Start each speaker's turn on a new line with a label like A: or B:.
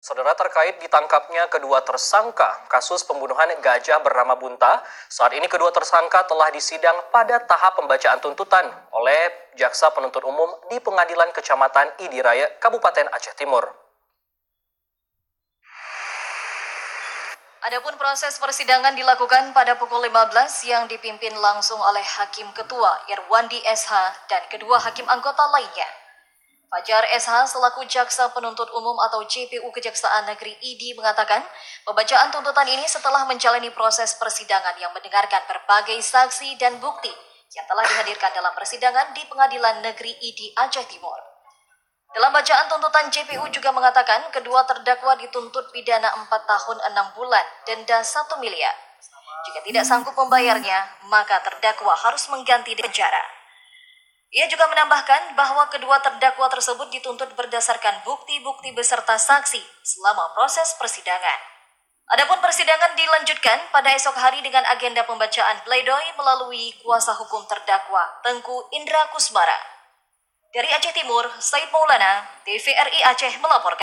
A: Saudara, terkait ditangkapnya kedua tersangka kasus pembunuhan gajah bernama Bunta, saat ini kedua tersangka telah disidang pada tahap pembacaan tuntutan oleh Jaksa Penuntut Umum di Pengadilan Kecamatan Idiraya, Kabupaten Aceh Timur.
B: Adapun proses persidangan dilakukan pada pukul 15 yang dipimpin langsung oleh Hakim Ketua Irwandi SH dan kedua hakim anggota lainnya. Fajar SH selaku Jaksa Penuntut Umum atau JPU Kejaksaan Negeri ID mengatakan, pembacaan tuntutan ini setelah menjalani proses persidangan yang mendengarkan berbagai saksi dan bukti yang telah dihadirkan dalam persidangan di Pengadilan Negeri ID Aceh Timur. Dalam bacaan tuntutan, JPU juga mengatakan kedua terdakwa dituntut pidana 4 tahun 6 bulan, denda 1 miliar. Jika tidak sanggup membayarnya, maka terdakwa harus mengganti di penjara. Ia juga menambahkan bahwa kedua terdakwa tersebut dituntut berdasarkan bukti-bukti beserta saksi selama proses persidangan. Adapun persidangan dilanjutkan pada esok hari dengan agenda pembacaan pledoi melalui kuasa hukum terdakwa Tengku Indra Kusmara. Dari Aceh Timur, Said Maulana, TVRI Aceh melaporkan.